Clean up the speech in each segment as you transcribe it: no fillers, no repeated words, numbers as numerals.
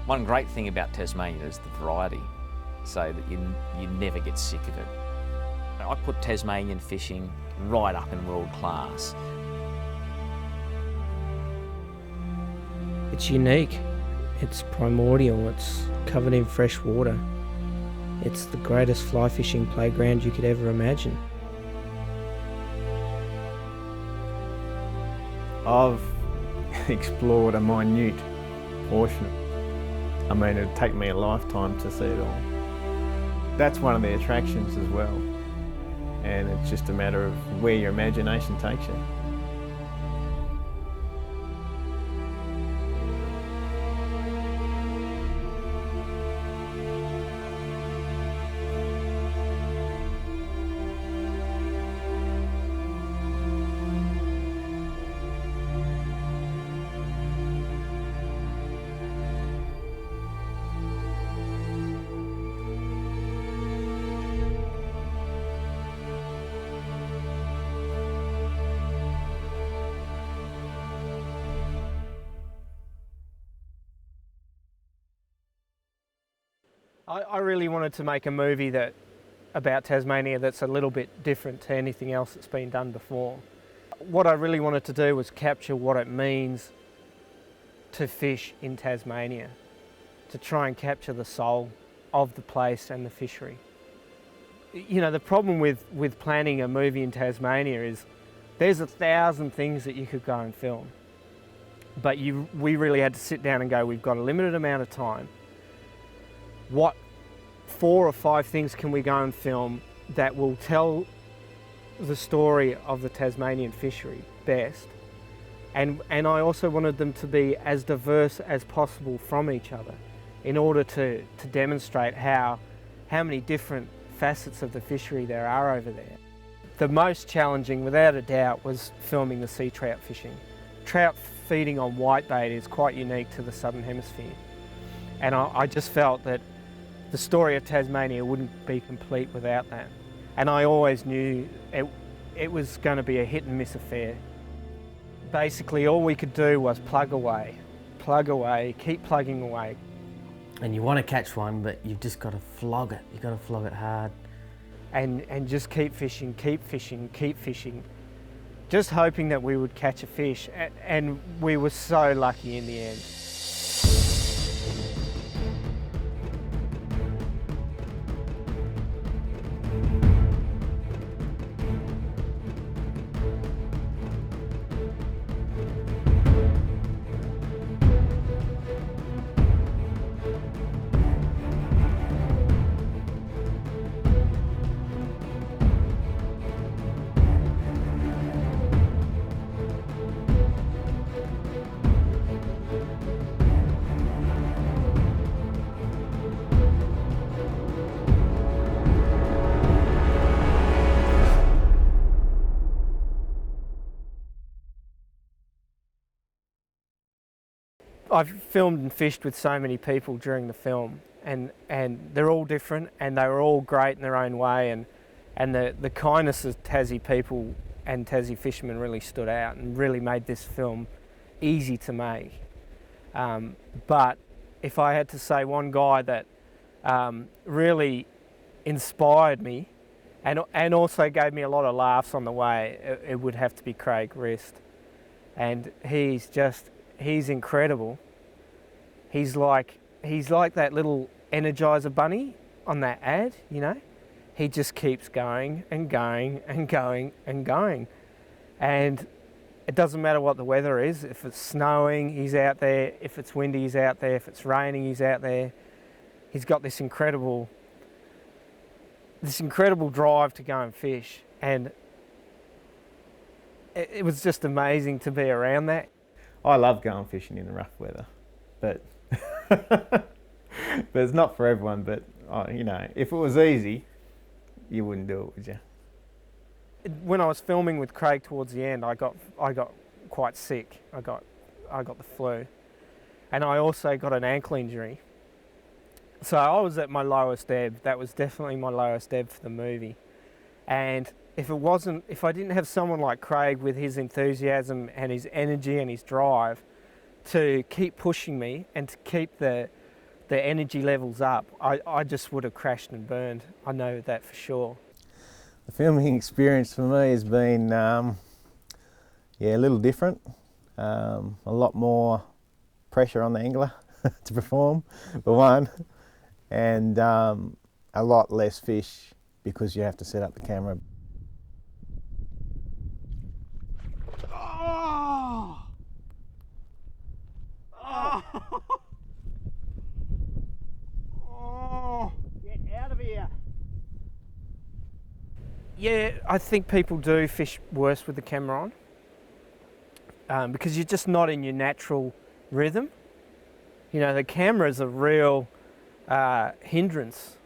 One great thing about Tasmania is the variety, so that you never get sick of it. I put Tasmanian fishing right up in world class. It's unique, it's primordial, it's covered in fresh water. It's the greatest fly fishing playground you could ever imagine. I've explored a minute portion. I mean, it'd take me a lifetime to see it all. That's one of the attractions as well. And it's just a matter of where your imagination takes you. I really wanted to make a movie about Tasmania that's a little bit different to anything else that's been done before. What I really wanted to do was capture what it means to fish in Tasmania, to try and capture the soul of the place and the fishery. You know, the problem with planning a movie in Tasmania is there's 1,000 things that you could go and film. But we really had to sit down and go, we've got a limited amount of time. What 4 or 5 things can we go and film that will tell the story of the Tasmanian fishery best? And I also wanted them to be as diverse as possible from each other in order to demonstrate how many different facets of the fishery there are over there. The most challenging, without a doubt, was filming the sea trout fishing. Trout feeding on whitebait is quite unique to the Southern Hemisphere. And I just felt that the story of Tasmania wouldn't be complete without that. And I always knew it was going to be a hit and miss affair. Basically, all we could do was plug away, keep plugging away. And you want to catch one, but you've just got to flog it. You've got to flog it hard. And just keep fishing, just hoping that we would catch a fish. And we were so lucky in the end. I've filmed and fished with so many people during the film, and they're all different, and they were all great in their own way, and the kindness of Tassie people and Tassie fishermen really stood out and really made this film easy to make. But if I had to say one guy that really inspired me and also gave me a lot of laughs on the way, it would have to be Craig Rist. And he's incredible. He's like that little Energizer bunny on that ad, you know? He just keeps going and going and going and going. And it doesn't matter what the weather is. If it's snowing, he's out there. If it's windy, he's out there. If it's raining, he's out there. He's got this incredible drive to go and fish. And it was just amazing to be around that. I love going fishing in the rough weather, but but it's not for everyone. But you know, if it was easy, you wouldn't do it, would you? When I was filming with Craig towards the end, I got quite sick. I got the flu, and I also got an ankle injury. So I was at my lowest ebb. That was definitely my lowest ebb for the movie. And if I didn't have someone like Craig with his enthusiasm and his energy and his drive to keep pushing me and to keep the the energy levels up, I just would have crashed and burned. I know that for sure. The filming experience for me has been, yeah, a little different. A lot more pressure on the angler to perform, for one, and a lot less fish because you have to set up the camera. Oh! Oh! Oh! Get out of here! Yeah, I think people do fish worse with the camera on because you're just not in your natural rhythm. You know, the camera's a real hindrance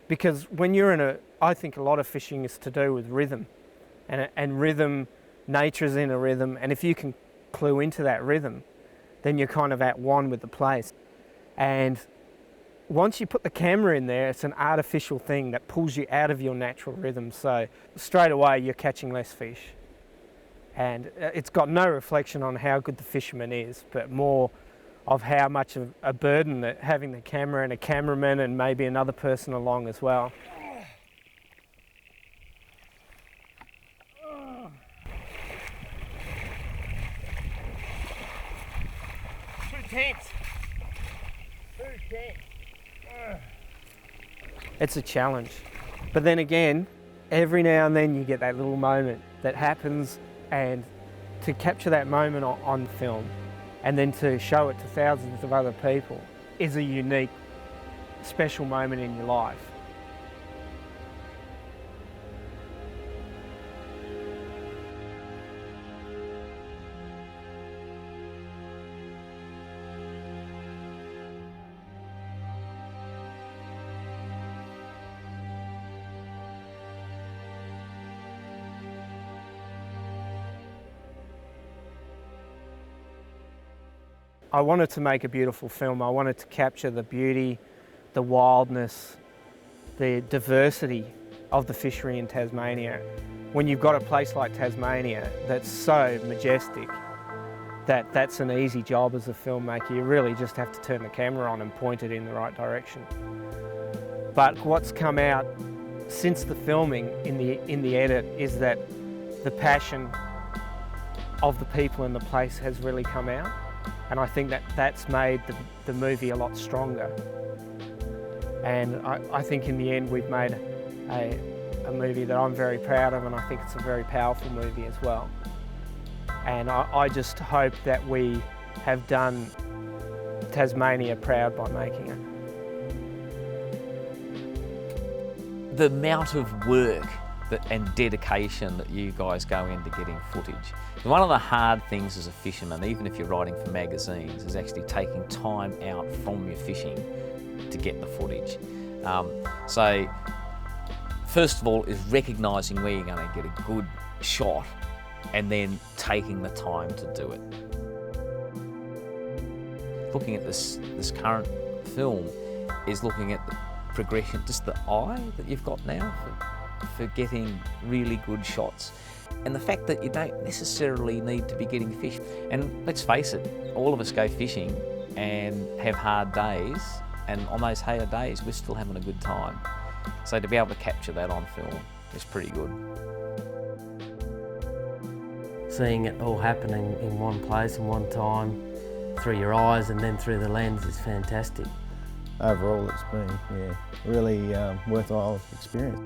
because when you're in I think a lot of fishing is to do with rhythm, and rhythm, nature's in a rhythm, and if you can clue into that rhythm, then you're kind of at one with the place. And once you put the camera in there, it's an artificial thing that pulls you out of your natural rhythm. So straight away you're catching less fish. And it's got no reflection on how good the fisherman is, but more of how much of a burden that having the camera and a cameraman and maybe another person along as well. Too tense. Too tense. It's a challenge. But then again, every now and then you get that little moment that happens, and to capture that moment on film and then to show it to thousands of other people is a unique, special moment in your life. I wanted to make a beautiful film. I wanted to capture the beauty, the wildness, the diversity of the fishery in Tasmania. When you've got a place like Tasmania that's so majestic, that's an easy job as a filmmaker. You really just have to turn the camera on and point it in the right direction. But what's come out since the filming in the edit is that the passion of the people in the place has really come out. And I think that's made the movie a lot stronger. And I think in the end we've made a movie that I'm very proud of, and I think it's a very powerful movie as well. And I just hope that we have done Tasmania proud by making it. The amount of work and dedication that you guys go into getting footage. One of the hard things as a fisherman, even if you're writing for magazines, is actually taking time out from your fishing to get the footage. So first of all is recognising where you're going to get a good shot and then taking the time to do it. Looking at this current film is looking at the progression, just the eye that you've got now for getting really good shots. And the fact that you don't necessarily need to be getting fish. And let's face it, all of us go fishing and have hard days, and on those hard days we're still having a good time. So to be able to capture that on film is pretty good. Seeing it all happening in one place, in one time, through your eyes and then through the lens is fantastic. Overall it's been, yeah, really worthwhile experience.